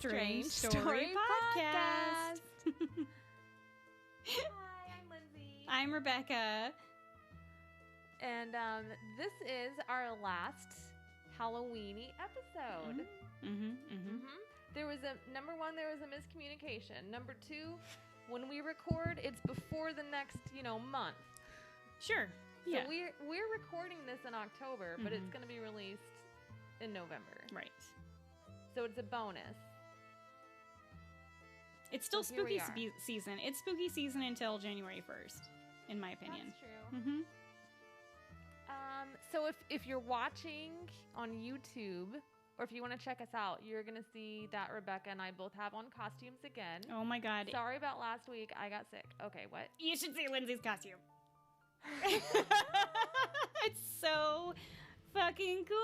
Strange Story Podcast. Hi, I'm Lindsay. I'm Rebecca. And this is our last Halloweeny episode. There was number one, there was a miscommunication. Number two, when we record, it's before the next, month. Sure. So Yeah. we're recording this in October, but it's going to be released in November. Right. So it's a bonus. It's still So here spooky we are. season. It's spooky season until January 1st, in my opinion. That's true. So if you're watching on YouTube, or if you want to check us out, you're going to see that Rebecca and I both have on costumes again. Oh my god. Sorry about last week. I got sick. Okay, what? You should see Lindsay's costume. It's so fucking cool.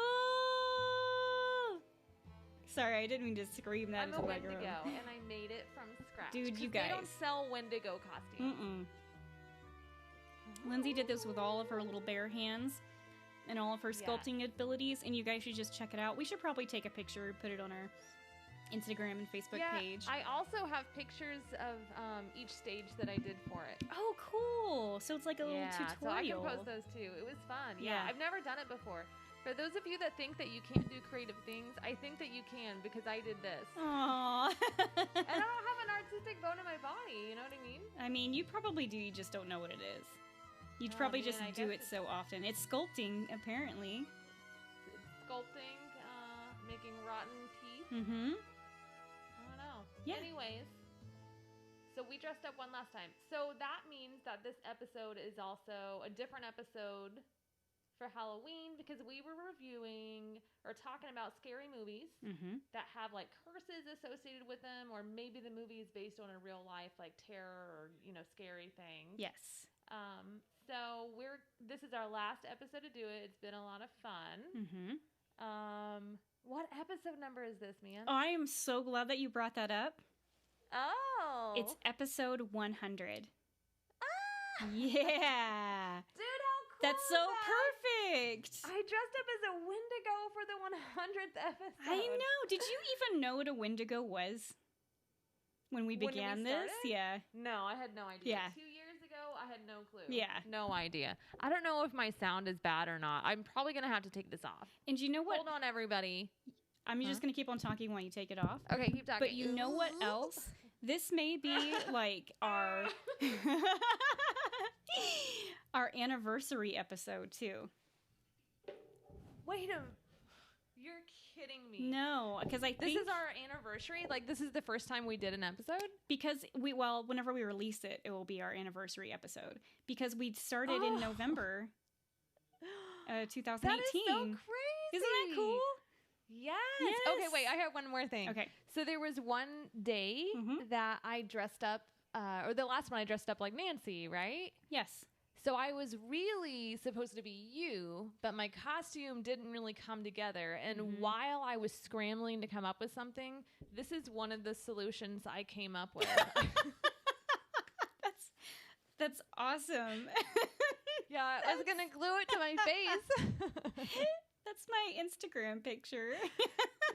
Sorry, I didn't mean to scream that I'm a into the Wendigo, microphone. and I made it from scratch. Dude, you 'Cause They don't guys. sell Wendigo costumes. Lindsay did this with all of her little bare hands and all of her sculpting abilities, and you guys should just check it out. We should probably take a picture and put it on our Instagram and Facebook page. I also have pictures of each stage that I did for it. Oh, cool. So it's like a little So I tutorial. can post those too. It was fun. Yeah. I've never done it before. For those of you that think that you can't do creative things, I think that you can because I did this. Aww. And I don't have an artistic bone in my body, you know what I mean? I mean, you probably do, you just don't know what it is. You'd Oh, probably man, just I do guess it so often. It's sculpting, apparently. It's sculpting, making rotten teeth. Mm-hmm. I don't know. Yeah. Anyways, so we dressed up one last time. So that means that this episode is also a different episode for Halloween because we were reviewing or talking about scary movies that have like curses associated with them, or maybe the movie is based on a real life like terror or scary thing. Yes. So this is our last episode to do it. It's been a lot of fun. What episode number is this, man? I am so glad that you brought that up. Oh, It's episode 100. Ah! Yeah. Dude, how cool That's is so that? perfect. I dressed up as a Wendigo for the 100th episode. I know. Did you even know what a Wendigo was when we began this? started? Yeah. No, I had no idea. Yeah. 2 years ago, I had no clue. Yeah. No idea. I don't know if my sound is bad or not. I'm probably going to have to take this off. And you know what? Hold on, everybody. I'm just going to keep on talking while you take it off. Okay, keep talking. But you know what else? This may be like our our anniversary episode too. Wait a minute. You're kidding me. No, because I This think is our anniversary? Like, this is the first time we did an episode? because whenever we release it, it will be our anniversary episode because we started in November 2018. That is so crazy. Isn't that cool? Yes. Yes. Okay, wait. I have one more thing. Okay. So there was one day that I dressed up, or the last one I dressed up like Nancy, right? Yes. So I was really supposed to be you, but my costume didn't really come together. And while I was scrambling to come up with something, this is one of the solutions I came up with. That's awesome. Yeah, I was going to glue it to my face. That's my Instagram picture.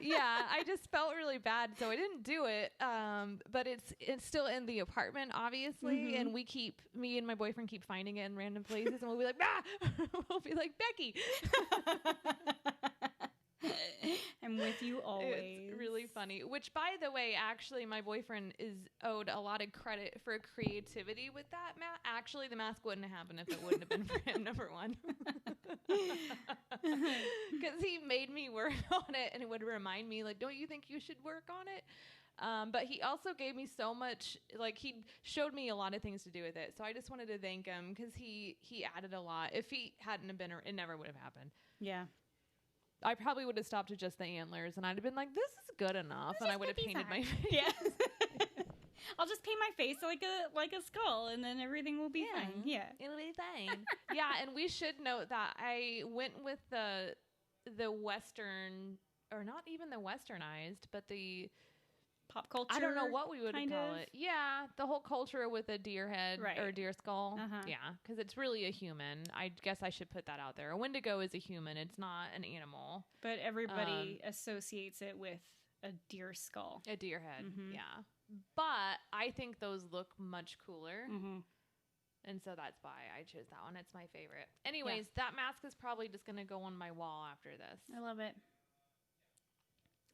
Yeah, I just felt really bad, so I didn't do it. But it's still in the apartment, obviously, and me and my boyfriend keep finding it in random places, and we'll be like, ah! We'll be like, Becky. I'm with you always. It's really funny. Which, by the way, actually, my boyfriend is owed a lot of credit for creativity with that mask. Actually, the mask wouldn't have happened if it wouldn't have been for him, number one. Because he made me work on it, and it would remind me, like, don't you think you should work on it? But he also gave me so much, like, he showed me a lot of things to do with it. So I just wanted to thank him because he added a lot. If he hadn't have been, it never would have happened. Yeah. I probably would have stopped at just the antlers, and I'd have been like, this is good enough. And I would have painted my face. Yeah. I'll just paint my face like a skull, and then everything will be fine. Yeah. It'll be fine. Yeah, and we should note that I went with the Western, or not even the Westernized, but the Pop culture. I don't know what we would kind call of. it. Yeah, the whole culture with a deer head Right. or a deer skull. Uh-huh. Yeah, because it's really a human. I guess I should put that out there. A Wendigo is a human. It's not an animal. But everybody associates it with a deer skull. A deer head. Mhm. Yeah. But I think those look much cooler. Mm-hmm. And so that's why I chose that one. It's my favorite. Anyways, that mask is probably just going to go on my wall after this. I love it.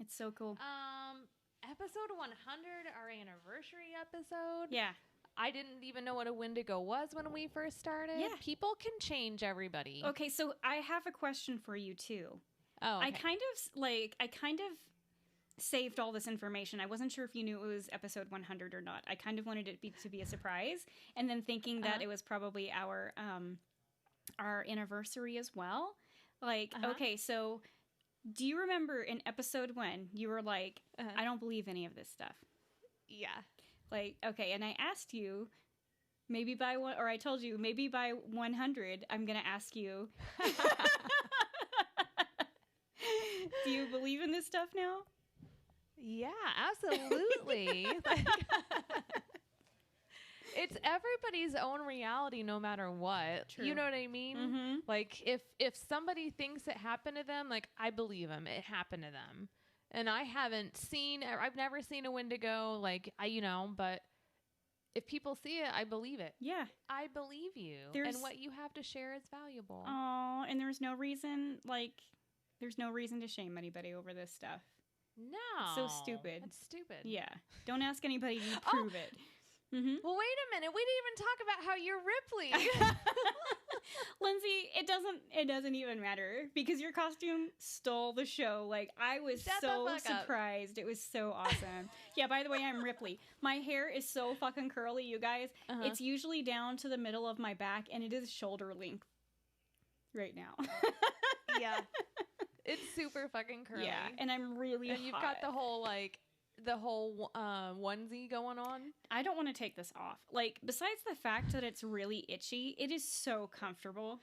It's so cool. Episode 100, our anniversary episode. Yeah. I didn't even know what a Wendigo was when we first started. Yeah. People can change everybody. Okay, so I have a question for you too. Oh, okay. I kind of saved all this information. I wasn't sure if you knew it was episode 100 or not. I kind of wanted it to be a surprise, and then thinking that it was probably our anniversary as well. Like, okay, so do you remember in episode 1 you were like, I don't believe any of this stuff? Yeah. Like, okay, and I asked you, maybe by one, or I told you, maybe by 100, I'm going to ask you, do you believe in this stuff now? Yeah, absolutely. It's everybody's own reality no matter what. True. You know what I mean? Mm-hmm. Like, if somebody thinks it happened to them, like, I believe them. It happened to them. And I've never seen a Wendigo, like, but if people see it, I believe it. Yeah. I believe you. And what you have to share is valuable. Oh, and there's no reason to shame anybody over this stuff. No. It's so stupid. It's stupid. Yeah. Don't ask anybody to prove it. Mm-hmm. Well, wait a minute. We didn't even talk about how you're Ripley. Lindsay, it doesn't even matter because your costume stole the show. Like, I was so surprised. It was so awesome. Yeah, by the way, I'm Ripley. My hair is so fucking curly, you guys. It's usually down to the middle of my back, and it is shoulder length right now. Yeah. It's super fucking curly. Yeah, and I'm really And you've got the whole onesie going on. I don't want to take this off. Like, besides the fact that it's really itchy, it is so comfortable.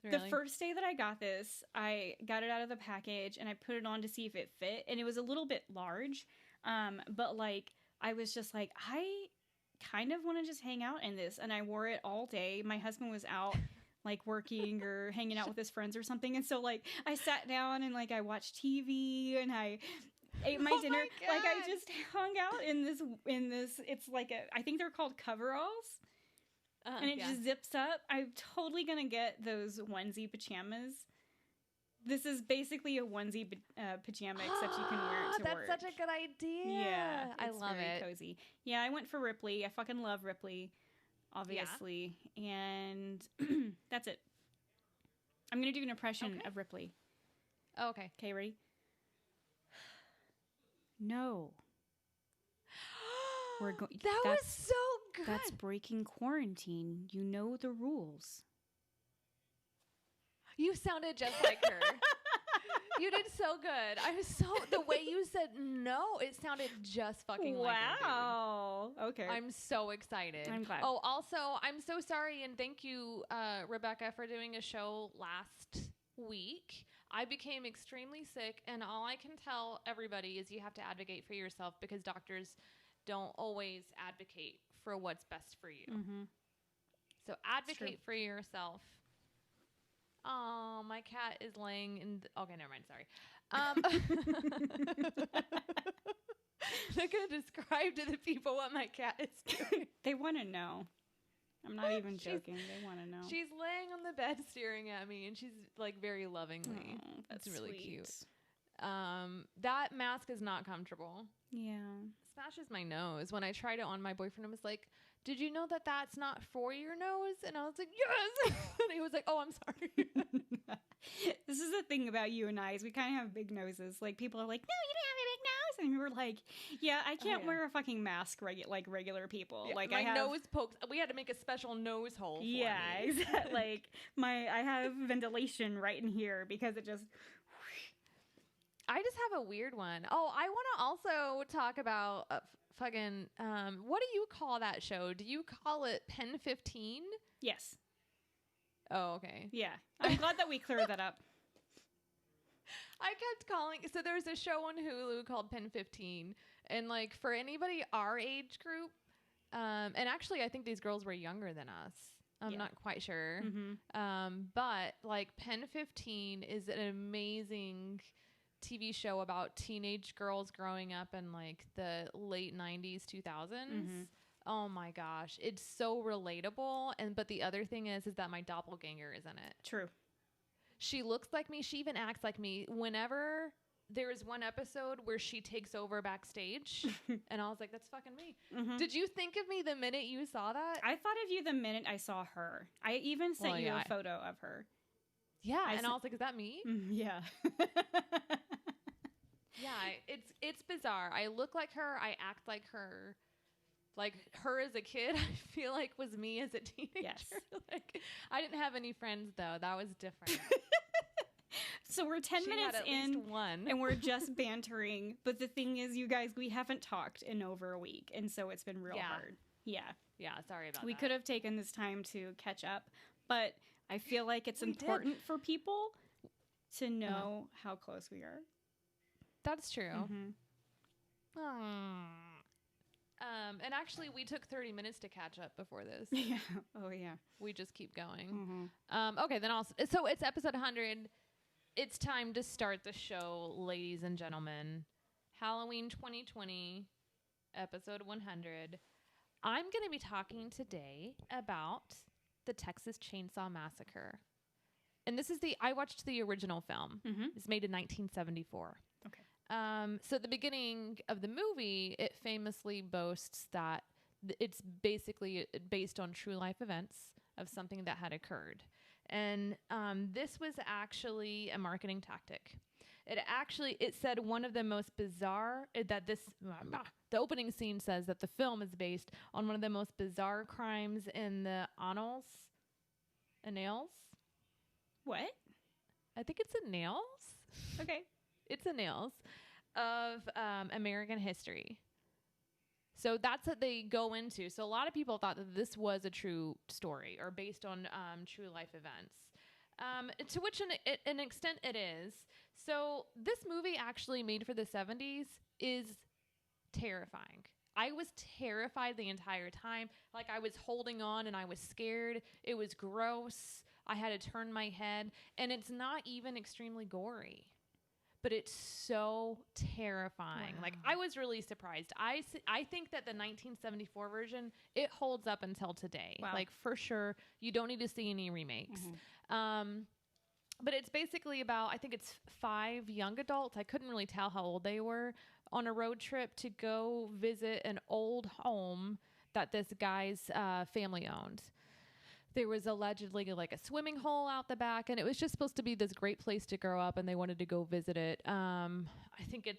Really? The first day that I got this, I got it out of the package and I put it on to see if it fit, and it was a little bit large. But like, I was just like, I kind of want to just hang out in this, and I wore it all day. My husband was out like working or hanging out with his friends or something, and so like I sat down and like I watched TV and I ate my dinner. Like, I just hung out in this it's like I think they're called coveralls. And it just zips up. I'm totally gonna get those onesie pajamas. This is basically a onesie pajama, except you can wear it to work. That's such a good idea. Yeah, I love it. Cozy. Yeah, I went for Ripley. I fucking love Ripley, obviously, and that's it. I'm gonna do an impression of Ripley. Oh, okay. Okay, ready? No. We're going. That was so good. That's breaking quarantine. You know the rules. You sounded just like her. You did so good. The way you said no, it sounded just fucking like her. Wow. Okay. I'm so excited. I'm glad. Oh, also, I'm so sorry, and thank you, Rebecca, for doing a show last week. I became extremely sick, and all I can tell everybody is you have to advocate for yourself, because doctors don't always advocate for what's best for you. Mm-hmm. So advocate for yourself. Oh, my cat is laying in... okay, never mind. Sorry. I'm not going to describe to the people what my cat is doing. They want to know. I'm not even joking. They want to know. She's laying on the bed staring at me, and she's like very lovingly. Oh, that's really sweet. Cute. That mask is not comfortable. Yeah. Smashes my nose. When I tried it on, my boyfriend was like, "Did you know that that's not for your nose?" And I was like, "Yes." And he was like, "Oh, I'm sorry." This is the thing about you and I, is we kind of have big noses. Like, people are like, "No, you don't have a big nose," and we were like, "Yeah, I can't wear a fucking mask like regular people." Yeah, like, my nose pokes. We had to make a special nose hole. For me. Exactly. Like, I have ventilation right in here because it just. I just have a weird one. Oh, I want to also talk about fucking. What do you call that show? Do you call it Pen 15? Yes. Oh, okay. Yeah. I'm glad that we cleared that up. I kept calling. So there's a show on Hulu called Pen 15, and like for anybody our age group, and actually I think these girls were younger than us. I'm not quite sure. Mm-hmm. But like Pen 15 is an amazing TV show about teenage girls growing up in like the late 90s, 2000s. Mm-hmm. Oh my gosh, it's so relatable. But the other thing is that my doppelganger is in it. True. She looks like me. She even acts like me. Whenever there is one episode where she takes over backstage, and I was like, that's fucking me. Mm-hmm. Did you think of me the minute you saw that? I thought of you the minute I saw her. I even sent you a photo of her. Yeah, I was like, is that me? Yeah. Yeah, it's bizarre. I look like her. I act like her. Like her as a kid, I feel like was me as a teenager. Yes. Like I didn't have any friends though. That was different. So we're 10 minutes in and we're just bantering. But the thing is, you guys, we haven't talked in over a week. And so it's been real hard. Yeah. Yeah. Sorry about that. We could have taken this time to catch up, but I feel like it's important for people to know how close we are. That's true. Mm-hmm. And actually, we took 30 minutes to catch up before this. Yeah. Oh, yeah. We just keep going. Mm-hmm. Okay, then so it's episode 100. It's time to start the show, ladies and gentlemen. Halloween 2020, episode 100. I'm going to be talking today about the Texas Chainsaw Massacre. And this is I watched the original film. Mm-hmm. It's made in 1974. Okay. So at the beginning of the movie, it famously boasts that it's basically based on true life events of something that had occurred. And this was actually a marketing tactic. It said one of the most bizarre, the opening scene says that the film is based on one of the most bizarre crimes in the annals. What? I think it's annals. Okay. It's annals of American history. So that's what they go into. So a lot of people thought that this was a true story or based on true life events, to which an extent it is. So this movie actually made for the 70s is terrifying. I was terrified the entire time. Like I was holding on and I was scared. It was gross. I had to turn my head. And it's not even extremely gory. But it's so terrifying. Wow. Like, I was really surprised. I think that the 1974 version, it holds up until today. Wow. Like, for sure, you don't need to see any remakes. Mm-hmm. But it's basically about, I think it's 5 young adults. I couldn't really tell how old they were, on a road trip to go visit an old home that this guy's family owned. There was allegedly like a swimming hole out the back, and it was just supposed to be this great place to grow up, and they wanted to go visit it. I think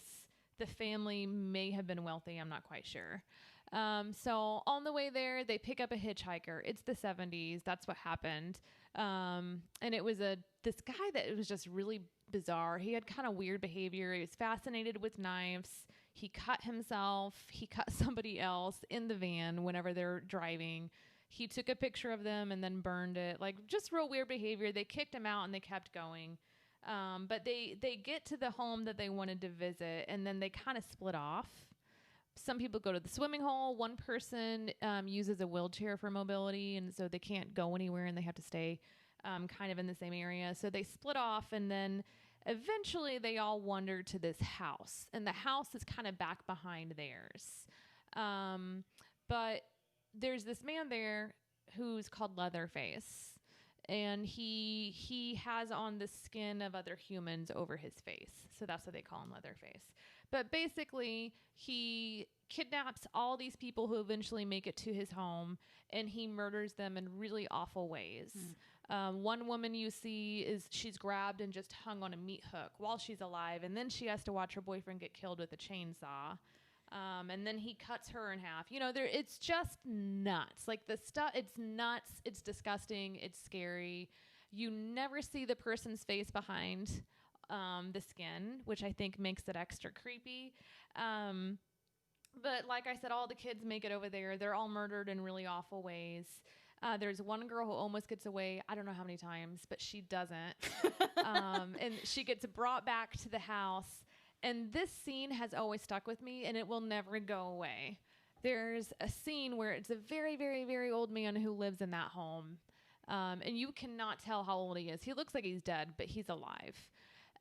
the family may have been wealthy. I'm not quite sure. So on the way there, they pick up a hitchhiker. It's the 70s. That's what happened. And it was this guy that was just really bizarre. He had kind of weird behavior. He was fascinated with knives. He cut himself. He cut somebody else in the van whenever they're driving. He took a picture of them and then burned it. Like, just real weird behavior. They kicked him out and they kept going. But they get to the home that they wanted to visit, and then they kind of split off. Some people go to the swimming hole. One person uses a wheelchair for mobility, and so they can't go anywhere, and they have to stay kind of in the same area. So they split off, and then eventually they all wander to this house. And the house is kind of back behind theirs. But there's this man there who's called Leatherface, and he has on the skin of other humans over his face. So that's what they call him, Leatherface. But basically, he kidnaps all these people who eventually make it to his home, and he murders them in really awful ways. One woman you see she's grabbed and just hung on a meat hook while she's alive, and then she has to watch her boyfriend get killed with a chainsaw. And then he cuts her in half. You know, it's just nuts. Like, the stuff, it's nuts. It's disgusting. It's scary. You never see the person's face behind the skin, which I think makes it extra creepy. But like I said, all the kids make it over there. They're all murdered in really awful ways. There's one girl who almost gets away. I don't know how many times, but she doesn't. And she gets brought back to the house. And this scene has always stuck with me, and it will never go away. There's a scene where it's a very, very, very old man who lives in that home. And you cannot tell how old he is. He looks like he's dead, but he's alive.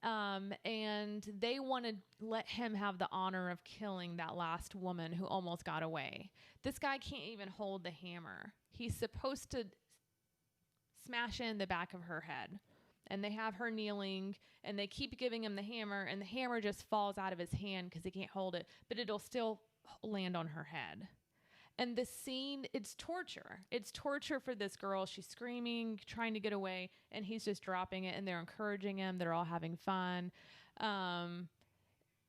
And they want to let him have the honor of killing that last woman who almost got away. This guy can't even hold the hammer. He's supposed to smash in the back of her head. And they have her kneeling, and they keep giving him the hammer, and the hammer just falls out of his hand because he can't hold it, but it'll still land on her head. And the scene, it's torture. It's torture for this girl. She's screaming, trying to get away, and he's just dropping it, and they're encouraging him. They're all having fun.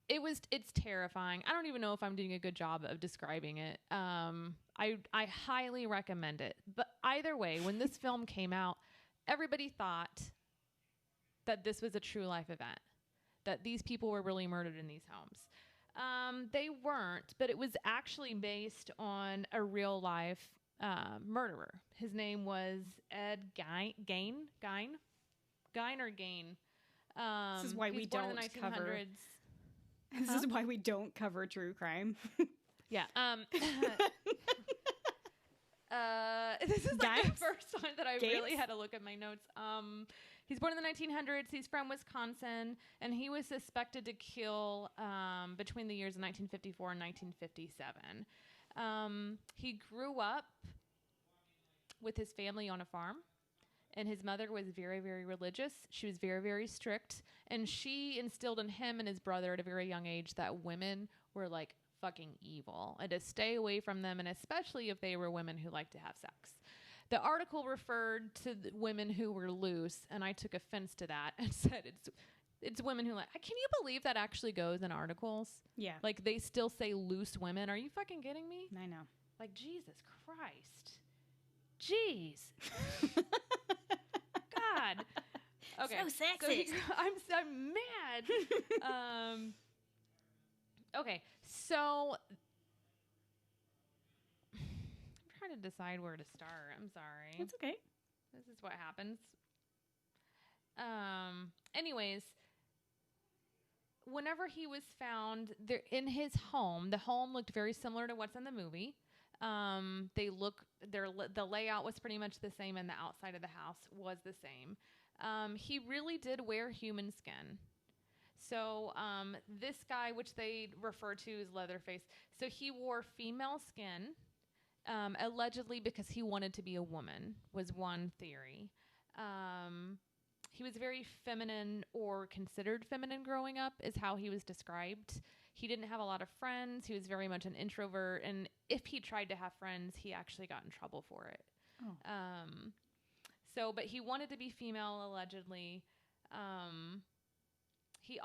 It's terrifying. I don't even know if I'm doing a good job of describing it. I highly recommend it. But either way, when this film came out, everybody thought that this was a true life event, that these people were really murdered in these homes. They weren't, but it was actually based on a real life murderer. His name was Ed Gein. This is why we don't cover. This is why we don't cover true crime. Yeah. This is like the first time that I really had to look at my notes. He's born in the 1900s. He's from Wisconsin, and he was suspected to kill between the years of 1954 and 1957. He grew up with his family on a farm, and his mother was very, very religious. She was very, very strict, and she instilled in him and his brother at a very young age that women were like fucking evil and to stay away from them, and especially if they were women who liked to have sex. The article referred to the women who were loose, and I took offense to that and said it's women who like. Can you believe that actually goes in articles? Yeah. Like they still say loose women. Are you fucking kidding me? I know. Like Jesus Christ. Jeez. God. Okay. So sexist. I'm mad. Okay. So trying to decide where to start. I'm sorry. It's okay. This is what happens. Anyways, whenever he was found there in his home, the home looked very similar to what's in the movie. The layout was pretty much the same, and the outside of the house was the same. He really did wear human skin. So this guy, which they refer to as Leatherface, so he wore female skin. Allegedly because he wanted to be a woman was one theory. He was very feminine or considered feminine growing up is how he was described. He didn't have a lot of friends. He was very much an introvert. And if he tried to have friends, he actually got in trouble for it. Oh. But he wanted to be female allegedly. He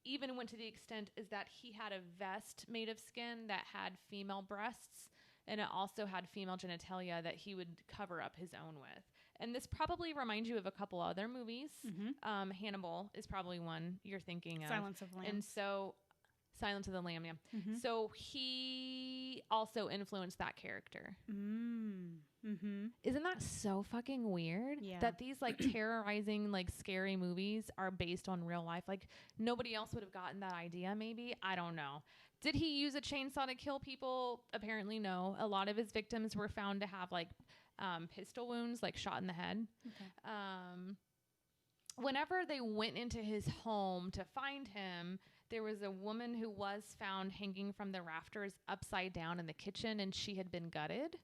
even went to the extent is that he had a vest made of skin that had female breasts, and it also had female genitalia that he would cover up his own with. And this probably reminds you of a couple other movies. Mm-hmm. Hannibal is probably one you're thinking of. Silence of the Lambs. And so, Silence of the Lamb, yeah. Mm-hmm. So he also influenced that character. Mm-hmm. Isn't that so fucking weird? Yeah. That these like terrorizing, like scary movies are based on real life. Like nobody else would have gotten that idea, maybe. I don't know. Did he use a chainsaw to kill people? Apparently no. A lot of his victims were found to have like pistol wounds, like shot in the head. Okay. Whenever they went into his home to find him, there was a woman who was found hanging from the rafters upside down in the kitchen, and she had been gutted.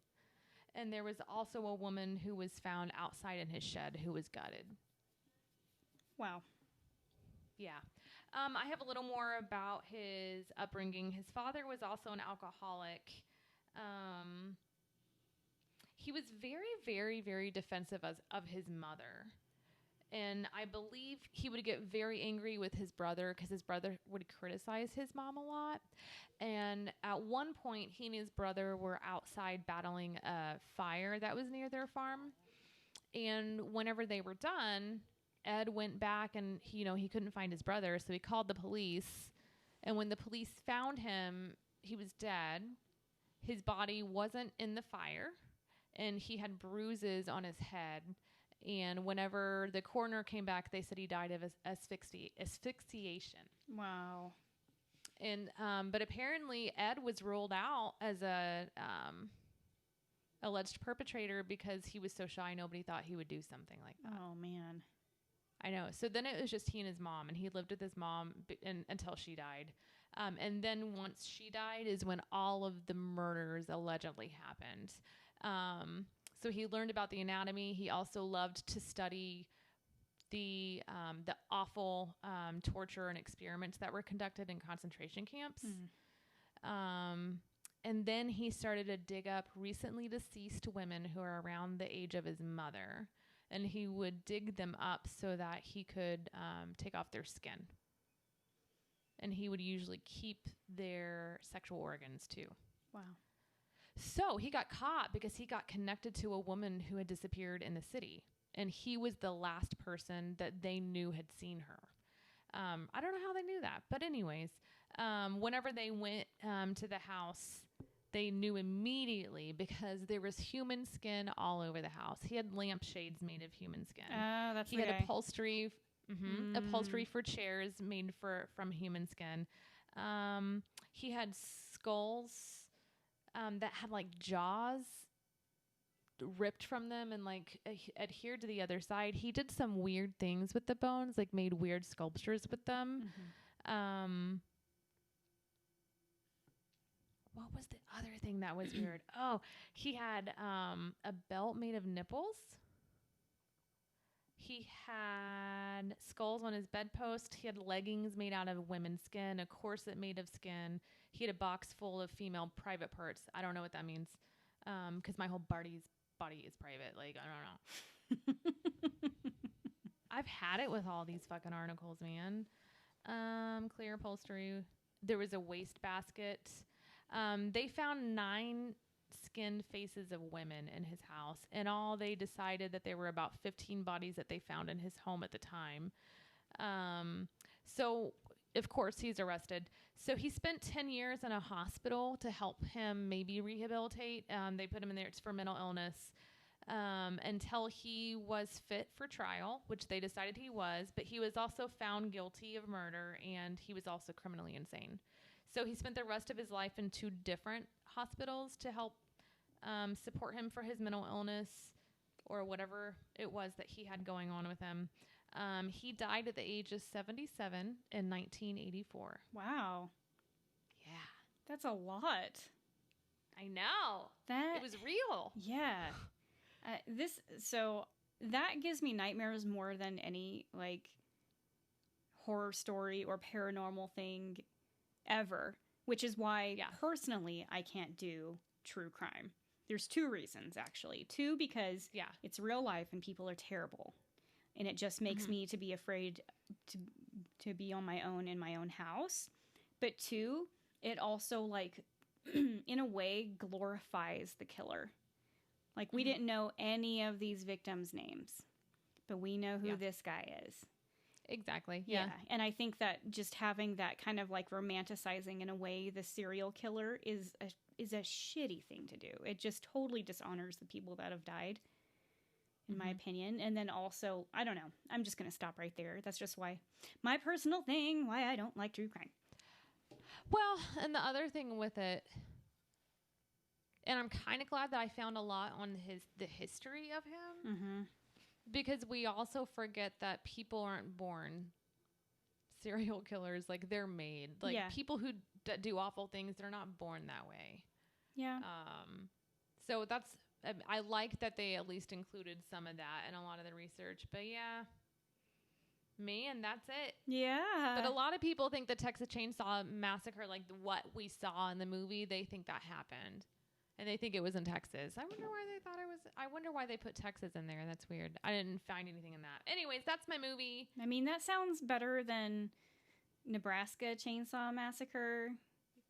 And there was also a woman who was found outside in his shed who was gutted. Wow. Yeah. I have a little more about his upbringing. His father was also an alcoholic. He was very, very, very defensive of his mother. And I believe he would get very angry with his brother because his brother would criticize his mom a lot. And at one point, he and his brother were outside battling a fire that was near their farm. And whenever they were done, Ed went back and he couldn't find his brother, so he called the police. And when the police found him, he was dead. His body wasn't in the fire, and he had bruises on his head. And whenever the coroner came back, they said he died of asphyxiation. Wow. And but apparently Ed was ruled out as a alleged perpetrator because he was so shy. Nobody thought he would do something like that. Oh man. I know. So then it was just he and his mom, and he lived with his mom until she died. And then once she died is when all of the murders allegedly happened. So he learned about the anatomy. He also loved to study the awful torture and experiments that were conducted in concentration camps. And then he started to dig up recently deceased women who are around the age of his mother. And he would dig them up so that he could take off their skin. And he would usually keep their sexual organs too. Wow. So he got caught because he got connected to a woman who had disappeared in the city. And he was the last person that they knew had seen her. I don't know how they knew that. But anyways, whenever they went to the house, they knew immediately because there was human skin all over the house. He had lampshades made of human skin. Oh, that's he had upholstery, upholstery for chairs made from human skin. He had skulls that had like jaws ripped from them and like adhered to the other side. He did some weird things with the bones, like made weird sculptures with them. What was the other thing that was weird? Oh, he had a belt made of nipples. He had skulls on his bedpost. He had leggings made out of women's skin, a corset made of skin. He had a box full of female private parts. I don't know what that means because my whole body is private. Like, I don't know. I've had it with all these fucking articles, man. Clear upholstery. There was a waste basket. They found 9 skinned faces of women in his house. In all, they decided that there were about 15 bodies that they found in his home at the time. So, of course, he's arrested. So he spent 10 years in a hospital to help him maybe rehabilitate. They put him in there for mental illness until he was fit for trial, which they decided he was. But he was also found guilty of murder, and he was also criminally insane. So he spent the rest of his life in 2 different hospitals to help support him for his mental illness or whatever it was that he had going on with him. He died at the age of 77 in 1984. Wow. Yeah. That's a lot. I know. It was real. Yeah. So that gives me nightmares more than any like horror story or paranormal thing ever, which is why personally I can't do true crime. There's 2 reasons, actually. 2, because it's real life and people are terrible. And it just makes me to be afraid to be on my own in my own house. But 2, it also, like, in a way, glorifies the killer. Like, we didn't know any of these victims' names, but we know who this guy is. Exactly. Yeah. And I think that just having that kind of like romanticizing in a way the serial killer is a shitty thing to do. It just totally dishonors the people that have died, in my opinion. And then also, I don't know. I'm just going to stop right there. That's just why my personal thing, why I don't like true crime. Well, and the other thing with it, and I'm kind of glad that I found a lot on the history of him. Because we also forget that people aren't born serial killers. Like, they're made. Like, people who do awful things, they're not born that way. Yeah. So that's... I like that they at least included some of that in a lot of the research. But, yeah. Man, that's it. Yeah. But a lot of people think the Texas Chainsaw Massacre, like what we saw in the movie, they think that happened. And they think it was in Texas. I wonder why they thought it was... I wonder why they put Texas in there. That's weird. I didn't find anything in that. Anyways, that's my movie. I mean, that sounds better than Nebraska Chainsaw Massacre.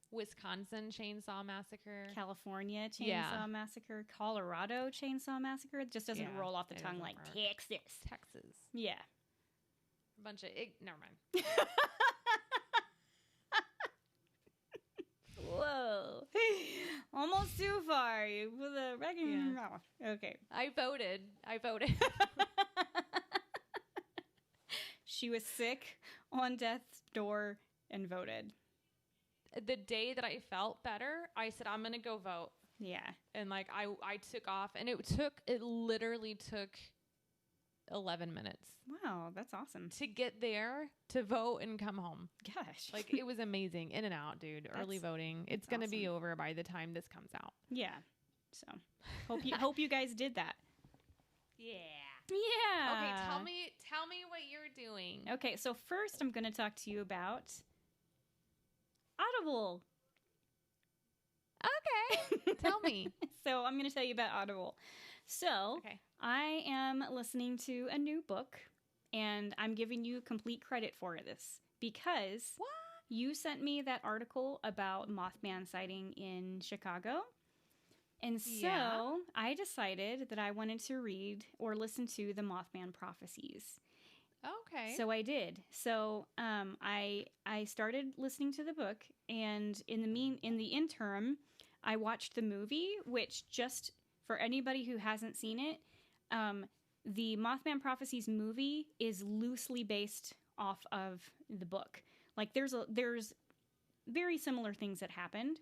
Wisconsin Chainsaw Massacre. California Chainsaw Massacre. Colorado Chainsaw Massacre. It just doesn't roll off the tongue like Texas. Texas. Yeah. A bunch of... never mind. Whoa. Almost too far. You put the record in your mouth. Okay. I voted. She was sick on death's door and voted. The day that I felt better, I said, I'm going to go vote. Yeah. And like, I took off, and it literally took 11 minutes. Wow, that's awesome. To get there, to vote, and come home. Gosh. Like, it was amazing. In and out, dude. Early voting. It's going to be over by the time this comes out. Yeah. So, hope you guys did that. Yeah. Yeah. Okay, tell me what you're doing. Okay, so first I'm going to talk to you about Audible. Okay. Tell me. So I'm going to tell you about Audible. So Okay. I am listening to a new book, and I'm giving you complete credit for this because What? you sent me that article about Mothman sighting in Chicago. And so I decided that I wanted to read or listen to the Mothman prophecies. Okay. So I did. So I started listening to the book, and in the interim, I watched the movie, which, just for anybody who hasn't seen it, the Mothman Prophecies movie is loosely based off of the book. Like there's very similar things that happened,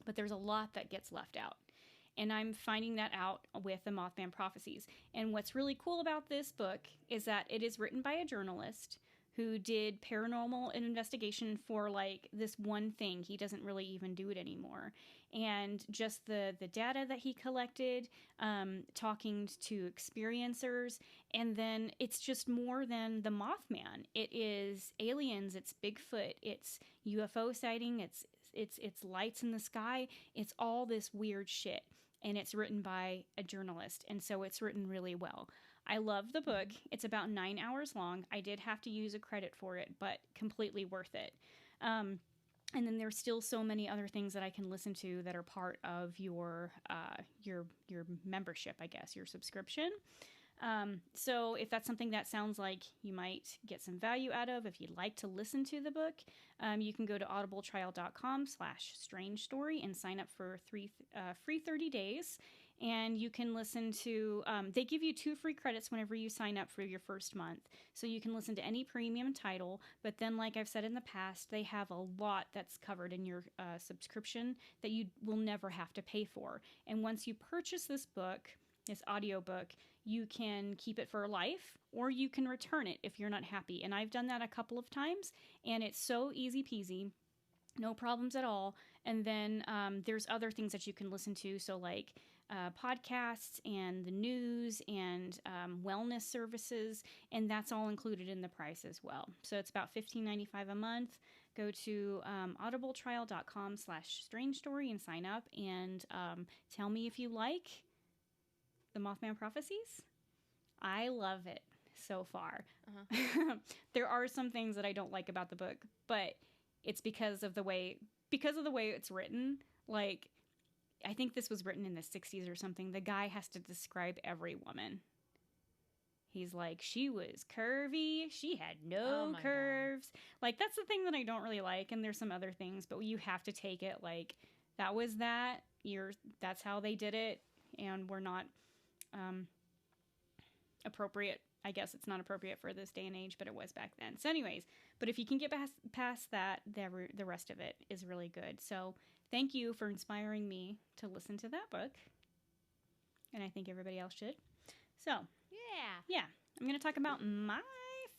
but there's a lot that gets left out. And I'm finding that out with the Mothman Prophecies. And what's really cool about this book is that it is written by a journalist who did paranormal investigation for like this one thing. He doesn't really even do it anymore. And just the data that he collected, talking to experiencers, and then it's just more than the Mothman. It is aliens, it's Bigfoot, it's UFO sighting, it's lights in the sky, it's all this weird shit. And it's written by a journalist, and so it's written really well. I love the book. It's about 9 hours long. I did have to use a credit for it, but completely worth it. And then there's still so many other things that I can listen to that are part of your membership, I guess, your subscription. So if that's something that sounds like you might get some value out of, if you'd like to listen to the book, you can go to audibletrial.com/strange story and sign up for free 30 days. And you can listen to, they give you 2 free credits whenever you sign up for your first month. So you can listen to any premium title, but then like I've said in the past, they have a lot that's covered in your subscription that you will never have to pay for. And once you purchase this book, this audiobook, you can keep it for life or you can return it if you're not happy. And I've done that a couple of times, and it's so easy peasy, no problems at all. And then there's other things that you can listen to. So like podcasts and the news and wellness services, and that's all included in the price as well. So it's about $15.95 a month. Go to audibletrial.com/strange story and sign up, and tell me if you like the Mothman Prophecies. I love it so far. There are some things that I don't like about the book, but it's because of the way it's written. Like, I think this was written in the 60s or something. The guy has to describe every woman. He's like, she was curvy, she had no curves. God. Like, that's the thing that I don't really like, and there's some other things, but you have to take it like, that was that. That's how they did it, and we're not appropriate. I guess it's not appropriate for this day and age, but it was back then. So anyways, but if you can get past that, the rest of it is really good. So thank you for inspiring me to listen to that book. And I think everybody else should. So yeah, I'm going to talk about my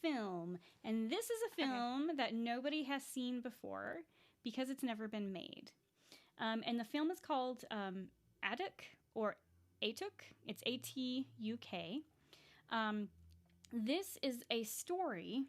film. And this is a film that nobody has seen before because it's never been made. And the film is called Atuk or Atuk. It's A-T-U-K. This is a story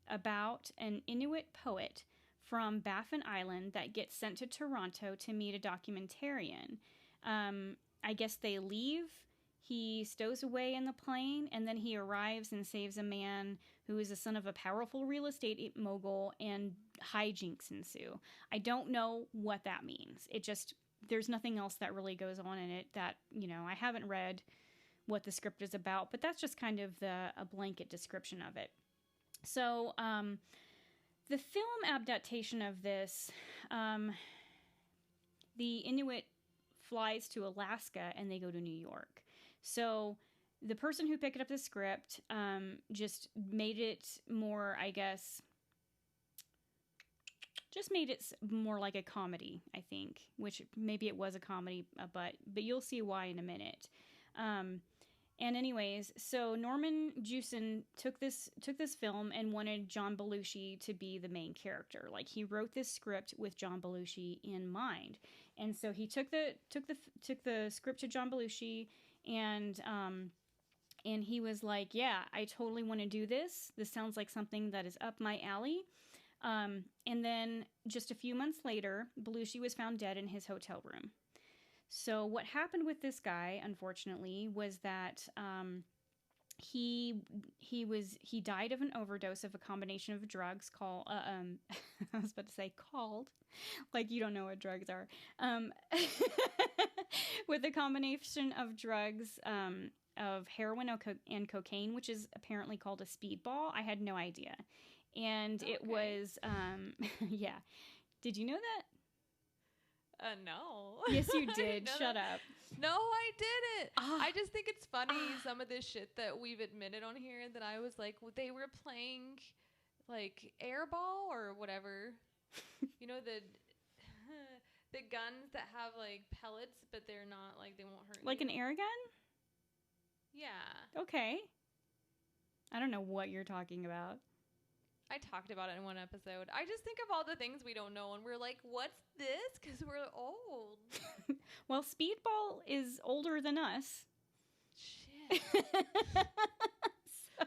about an Inuit poet from Baffin Island that gets sent to Toronto to meet a documentarian. I guess they leave. He stows away in the plane, and then he arrives and saves a man who is the son of a powerful real estate mogul, and hijinks ensue. I don't know what that means. There's nothing else that really goes on in it that, I haven't read what the script is about, but that's just kind of a blanket description of it. So, the film adaptation of this, the Inuit flies to Alaska and they go to New York. So the person who picked up the script just made it more, I guess, just made it more like a comedy, I think, which maybe it was a comedy, but you'll see why in a minute. And anyways, so Norman Jewison took this film and wanted John Belushi to be the main character. Like, he wrote this script with John Belushi in mind. And so he took the script to John Belushi, and he was like, "Yeah, I totally want to do this. This sounds like something that is up my alley." And then just a few months later, Belushi was found dead in his hotel room. So what happened with this guy, unfortunately, was that he died of an overdose of a combination of drugs called I was about to say called, like you don't know what drugs are, with a combination of drugs of heroin and cocaine, which is apparently called a speedball. I had no idea, and it was yeah. Did you know that? No. Yes, you did. Shut up. No, I didn't. I just think it's funny, some of this shit that we've admitted on here, that I was like, they were playing, like, airball or whatever. You know, the guns that have, like, pellets, but they're not, like, they won't hurt like you. an air gun? Yeah. Okay. I don't know what you're talking about. I talked about it in one episode. I just think of all the things we don't know, and we're like, what's this? Because we're old. Well, speedball is older than us. Shit.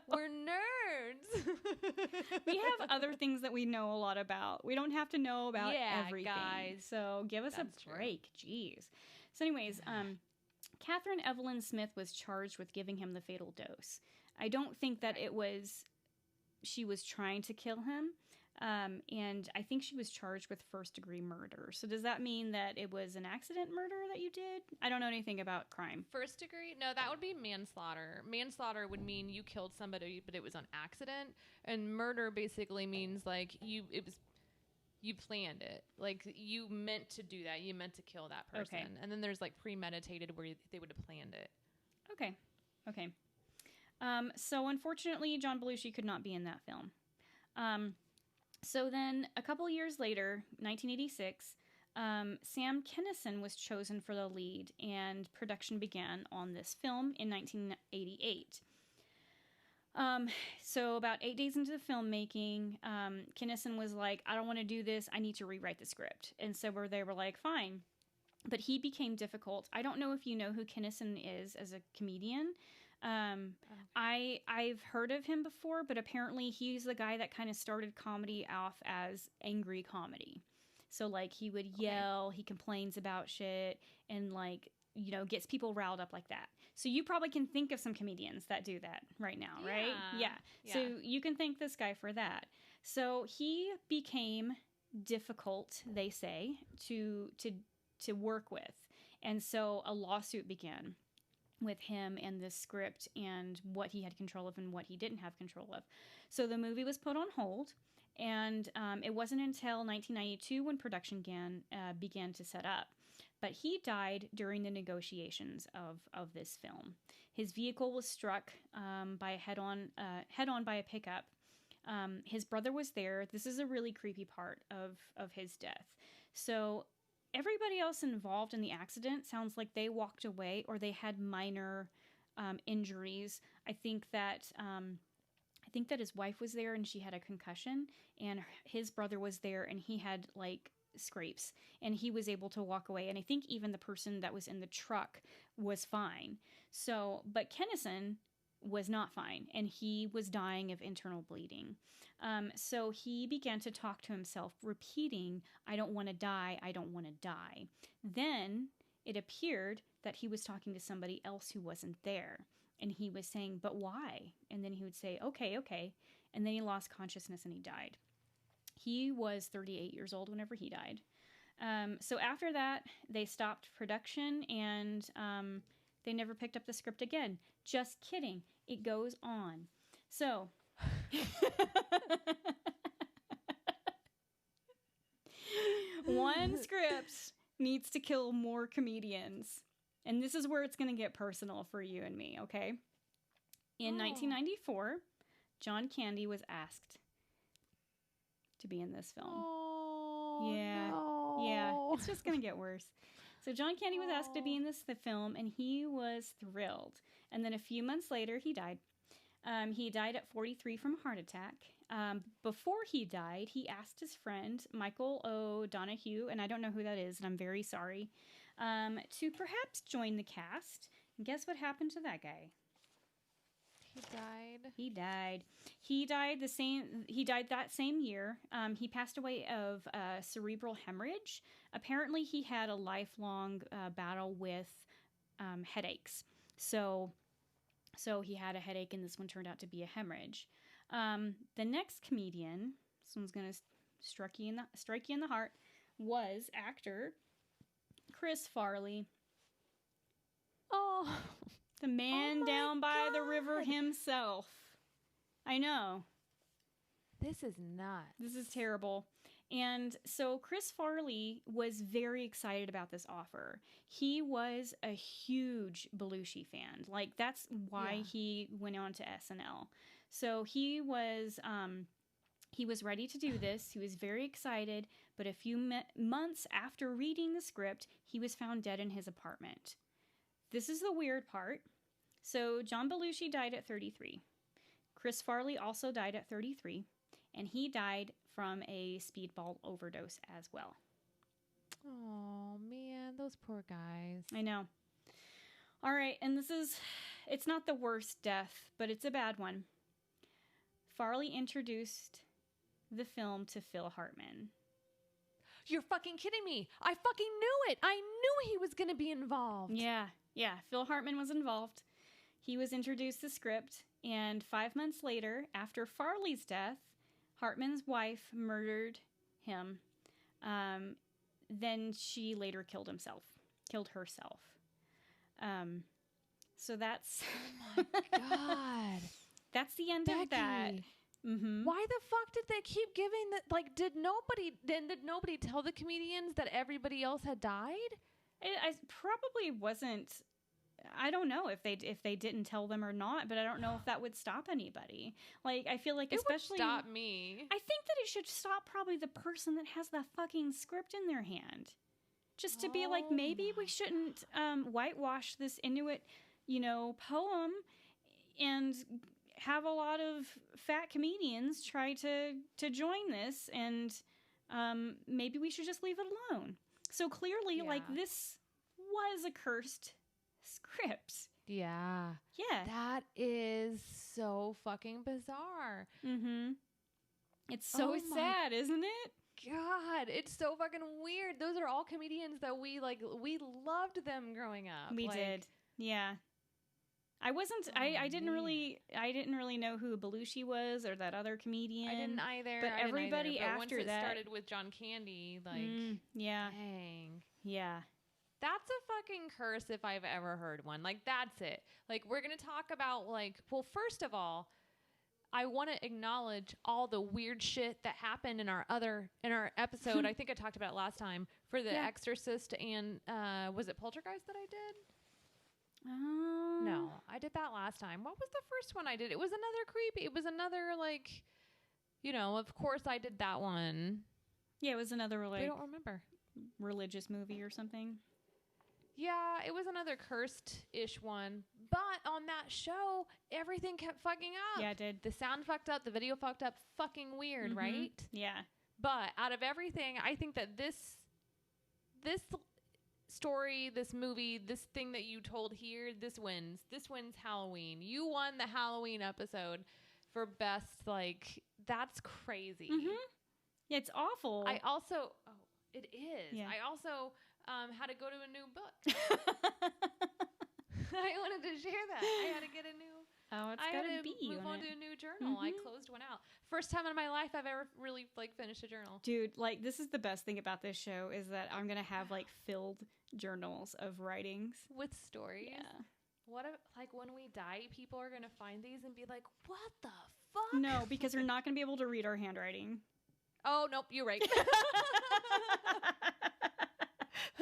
We're nerds. We have other things that we know a lot about. We don't have to know about everything. Guys. So give us That's a break. True. Jeez. So anyways, Catherine Evelyn Smith was charged with giving him the fatal dose. I don't think that she was trying to kill him. And I think she was charged with first-degree murder. So does that mean that it was an accident murder that you did? I don't know anything about crime. First degree? No, that would be manslaughter. Manslaughter would mean you killed somebody, but it was on accident. And murder basically means, like, you planned it. Like, you meant to do that. You meant to kill that person. Okay. And then there's, like, premeditated where they would have planned it. Okay. So unfortunately, John Belushi could not be in that film. So then a couple years later, 1986, Sam Kinison was chosen for the lead, and production began on this film in 1988. So about 8 days into the filmmaking, Kinison was like, "I don't want to do this. I need to rewrite the script." And so they were like, "Fine." But he became difficult. I don't know if you know who Kinison is as a comedian. I've heard of him before, but apparently he's the guy that kind of started comedy off as angry comedy. So, like, he would yell, he complains about shit, and, like, you know, gets people riled up like that. So you probably can think of some comedians that do that right now, right? Yeah. So you can thank this guy for that. So he became difficult, they say, to work with. And so a lawsuit began with him and this script and what he had control of and what he didn't have control of. So the movie was put on hold, and it wasn't until 1992 when production began to set up. But he died during the negotiations of this film. His vehicle was struck by head-on by a pickup. His brother was there. This is a really creepy part of his death. So everybody else involved in the accident sounds like they walked away or they had minor injuries. I think that his wife was there and she had a concussion, and his brother was there and he had, like, scrapes, and he was able to walk away. And I think even the person that was in the truck was fine. So, but Kinison was not fine, and he was dying of internal bleeding. So he began to talk to himself, repeating, "I don't want to die, I don't want to die." Then it appeared that he was talking to somebody else who wasn't there, and he was saying, "But why?" And then he would say, okay. And then he lost consciousness and he died. He was 38 years old whenever he died. So after that, they stopped production, and they never picked up the script again. Just kidding. It goes on. So one script needs to kill more comedians. And this is where it's going to get personal for you and me, okay? In 1994, John Candy was asked to be in this film. Oh, yeah. no. Yeah. It's just going to get worse. So John Candy was asked to be in the film, and he was thrilled. And then a few months later, he died. He died at 43 from a heart attack. Before he died, he asked his friend, Michael O'Donoghue, and I don't know who that is, and I'm very sorry, to perhaps join the cast. And guess what happened to that guy? He died. He died that same year. He passed away of cerebral hemorrhage. Apparently, he had a lifelong battle with headaches. So he had a headache, and this one turned out to be a hemorrhage. The next comedian, this one's gonna strike you in the heart, was actor Chris Farley. Oh, the man down by the river himself. I know. This is nuts. This is terrible. And so Chris Farley was very excited about this offer. He was a huge Belushi fan. Like, that's why he went on to SNL. So he was ready to do this. He was very excited. But a few months after reading the script, he was found dead in his apartment. This is the weird part. So John Belushi died at 33. Chris Farley also died at 33. And he died from a speedball overdose as well. Oh, man, those poor guys. I know. All right, and it's not the worst death, but it's a bad one. Farley introduced the film to Phil Hartman. You're fucking kidding me. I fucking knew it. I knew he was going to be involved. Yeah. Phil Hartman was involved. He was introduced the script, and 5 months later, after Farley's death, Hartman's wife murdered him. Then she later killed herself. So that's... Oh my God. That's the end Becky. of that. Mm-hmm. Why the fuck did they keep giving that? Like, did nobody tell the comedians that everybody else had died? I probably wasn't. I don't know if they didn't tell them or not, but I don't know if that would stop anybody. Like, I feel like It especially would stop me. I think that it should stop probably the person that has the fucking script in their hand. Just to be like, maybe we shouldn't whitewash this Inuit, poem and have a lot of fat comedians try to join this, and maybe we should just leave it alone. So clearly, like, this was a cursed script. Yeah. Yeah. That is so fucking bizarre. Mm-hmm. It's so sad, isn't it? God, it's so fucking weird. Those are all comedians that we loved them growing up. We did. Yeah. I wasn't. I didn't really know who Belushi was or that other comedian. I didn't either. But everybody but after once it that started with John Candy, dang, yeah. That's a fucking curse if I've ever heard one. Like, that's it. Like, we're gonna talk about well, first of all, I want to acknowledge all the weird shit that happened in our episode. I think I talked about it last time for The Exorcist and was it Poltergeist that I did? No, I did that last time. What was the first one I did? It was another creepy. It was another of course I did that one. Yeah, it was another I don't remember. Religious movie or something. Yeah, it was another cursed-ish one. But on that show, everything kept fucking up. Yeah, it did. The sound fucked up. The video fucked up. Fucking weird, right? Yeah. But out of everything, I think that this story, this movie, this thing that you told here, this wins. This wins Halloween. You won the Halloween episode for best, that's crazy. Mm-hmm. It's awful. It is. Yeah. I also had to go to a new book. I wanted to share that. I had to get a new... Oh, it's I gotta had to be move on to a new journal. I closed one out. First time in my life I've ever really finished a journal. Dude, this is the best thing about this show is that I'm gonna have filled journals of writings with stories. Yeah. What if, when we die, people are gonna find these and be like, "What the fuck?" No, because they're not gonna be able to read our handwriting. Oh nope, you're right.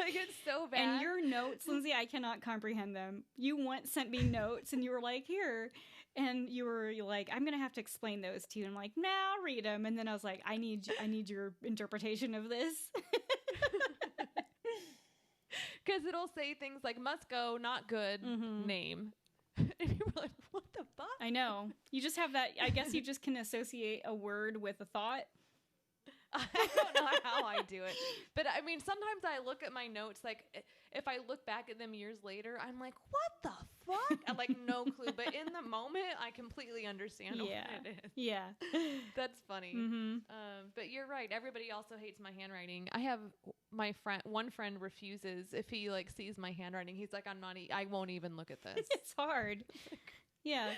It's so bad. And your notes, Lindsay, I cannot comprehend them. You once sent me notes and you were like, here. And you were like, I'm going to have to explain those to you. And I'm like, nah, I'll read them. And then I was like, I need your interpretation of this. Because it'll say things like, must go, not good, name. I know. You just have that. I guess you just can associate a word with a thought. I don't know how I do it. But I mean, sometimes I look at my notes, like if I look back at them years later, I'm like, what the fuck? I like no clue. But in the moment, I completely understand what it is. Yeah. That's funny. Mm-hmm. But you're right. Everybody also hates my handwriting. I have one friend refuses if he like sees my handwriting. He's like, I won't even look at this. It's hard. Yeah.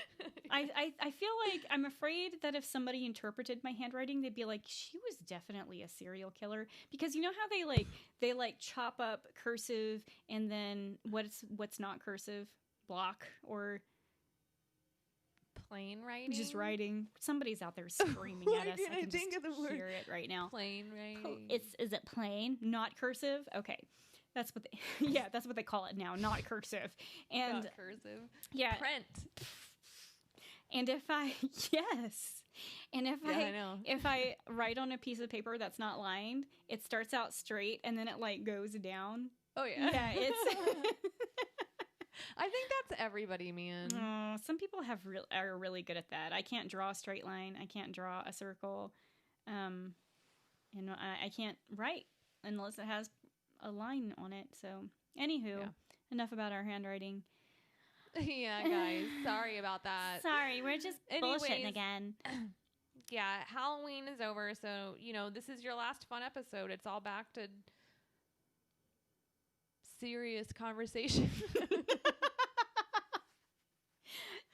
I feel like I'm afraid that if somebody interpreted my handwriting, they'd be like, she was definitely a serial killer. Because you know how they chop up cursive and then what's not cursive? Block or plain writing? Just writing. Somebody's out there screaming at us. I can think of the word. Hear it right now. Plain writing. Is it plain? Not cursive? Okay. That's what that's what they call it now, not cursive. And not cursive. Yeah. Print. And if I if I write on a piece of paper that's not lined, it starts out straight and then it like goes down. Oh yeah. Yeah, it's I think that's everybody, man. Some people are really good at that. I can't draw a straight line. I can't draw a circle. And I can't write unless it has a line on it. So, anywho, enough about our handwriting. Yeah, guys. Sorry about that. Sorry, we're just bullshitting again. Yeah, Halloween is over, so, this is your last fun episode. It's all back to serious conversation.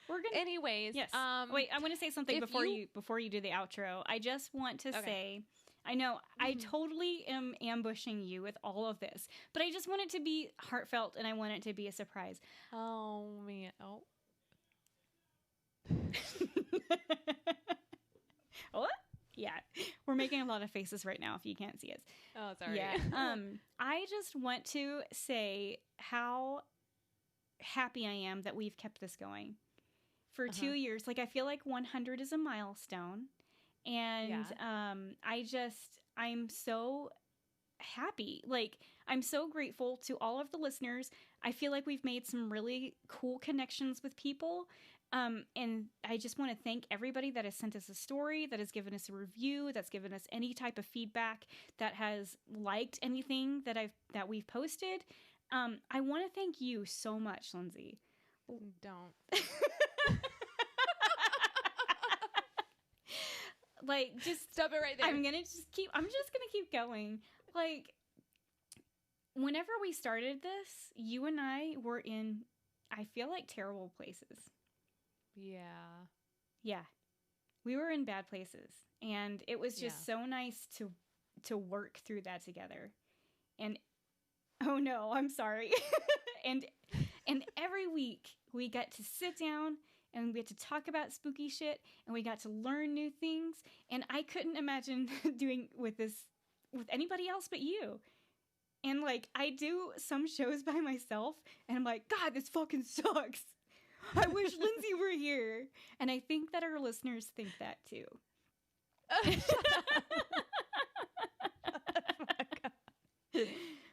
We're gonna. Anyways, yes. Wait, I want to say something before you do the outro. I just want to say, I know I totally am ambushing you with all of this, but I just want it to be heartfelt and I want it to be a surprise. Oh man! Oh. What? Yeah, we're making a lot of faces right now if you can't see us. Oh, sorry. Yeah. I just want to say how happy I am that we've kept this going for 2 years. Like, I feel like 100 is a milestone. And I'm so happy. Like, I'm so grateful to all of the listeners. I feel like we've made some really cool connections with people. And I just want to thank everybody that has sent us a story, that has given us a review, that's given us any type of feedback, that has liked anything that we've posted. I want to thank you so much, Lindsay. Don't. Like, just stop it right there. I'm just gonna keep going. Like, whenever we started this, you and I were in, I feel like, terrible places. Yeah. Yeah. We were in bad places. And it was just so nice to work through that together. And oh no, I'm sorry. and every week we got to sit down and we had to talk about spooky shit, and we got to learn new things. And I couldn't imagine doing with anybody else but you. And like, I do some shows by myself, and I'm like, God, this fucking sucks. I wish Lindsay were here. And I think that our listeners think that too.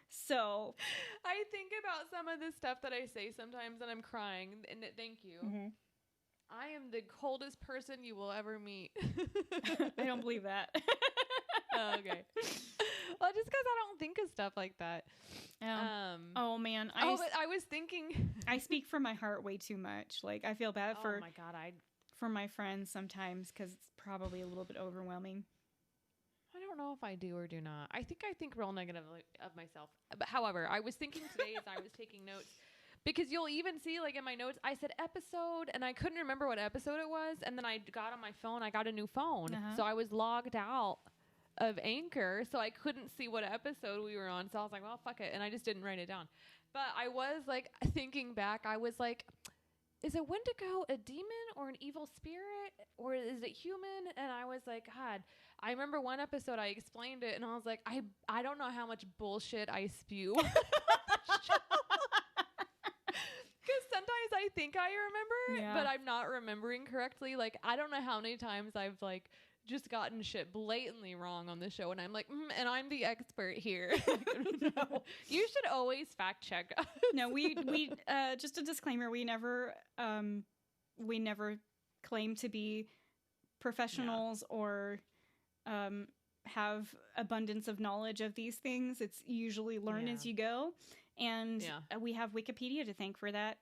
So I think about some of the stuff that I say sometimes, and I'm crying. And thank you. Mm-hmm. I am the coldest person you will ever meet. I don't believe that. Oh, okay. Well, just because I don't think of stuff like that. Oh man. But I was thinking. I speak from my heart way too much. Like, I feel bad for. Oh my God, for my friends sometimes, because it's probably a little bit overwhelming. I don't know if I do or do not. I think real negatively of myself. But however, I was thinking today as I was taking notes. Because you'll even see, like, in my notes, I said episode, and I couldn't remember what episode it was. And then I got on my phone. I got a new phone. So I was logged out of Anchor, so I couldn't see what episode we were on. So I was like, well, fuck it. And I just didn't write it down. But I was, like, thinking back, I was like, is a Wendigo a demon or an evil spirit? Or is it human? And I was like, God, I remember one episode I explained it, and I was like, I don't know how much bullshit I spew. Sometimes I think I remember, but I'm not remembering correctly. Like, I don't know how many times I've, like, just gotten shit blatantly wrong on the show, and I'm like, and I'm the expert here. No. You should always fact check us. No, we just a disclaimer, we never claim to be professionals or have abundance of knowledge of these things. It's usually learn as you go. And we have Wikipedia to thank for that.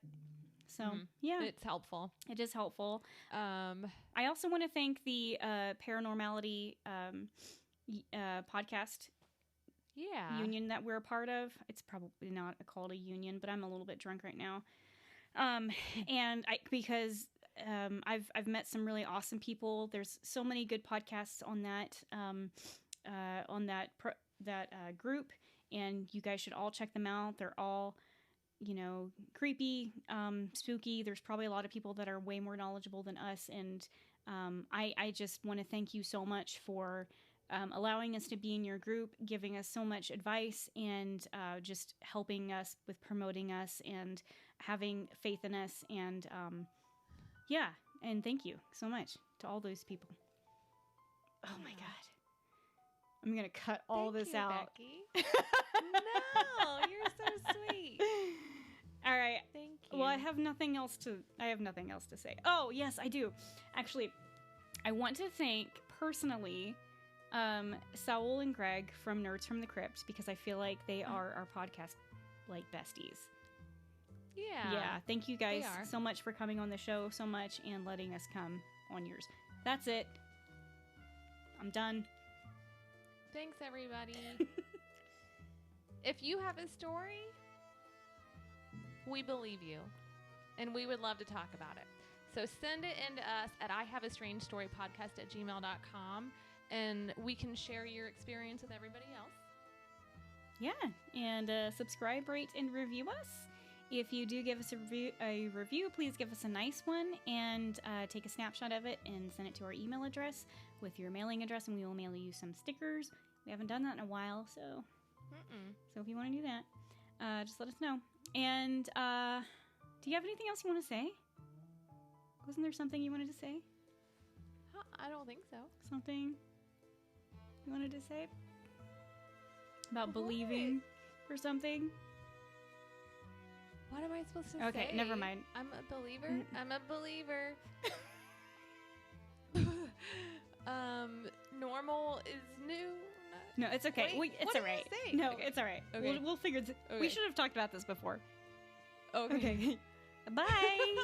So, it's helpful. It is helpful. I also want to thank the Paranormality podcast union that we're a part of. It's probably not called a union, but I'm a little bit drunk right now. And because I've met some really awesome people. There's so many good podcasts on that group, and you guys should all check them out. They're all, creepy, spooky. There's probably a lot of people that are way more knowledgeable than us, and I just want to thank you so much for allowing us to be in your group, giving us so much advice, and just helping us with promoting us and having faith in us. And and thank you so much to all those people. Oh my God. I'm going to cut all this out. Becky. No, you're so sweet. All right. Thank you. Well, I have nothing else to say. Oh, yes, I do. Actually, I want to thank personally Saul and Greg from Nerds from the Crypt, because I feel like they are our podcast besties. Yeah. Thank you guys so much for coming on the show so much and letting us come on yours. That's it. I'm done. Thanks, everybody. If you have a story, we believe you, and we would love to talk about it. So send it in to us at ihaveastrangestorypodcast@gmail.com, and we can share your experience with everybody else. Yeah, and subscribe, rate, and review us. If you do give us a review, please give us a nice one, and take a snapshot of it and send it to our email address with your mailing address, and we will mail you some stickers. We haven't done that in a while, so if you want to do that, just let us know. And do you have anything else you want to say? Wasn't there something you wanted to say? I don't think so. Something you wanted to say? About believing or something? What am I supposed to say? Okay, never mind. I'm a believer. I'm a believer. Normal is new. No, it's okay. Wait, it's what all right. did I say? No, Okay. it's all right. Okay. We'll figure it. Okay. We should have talked about this before. Okay. Bye.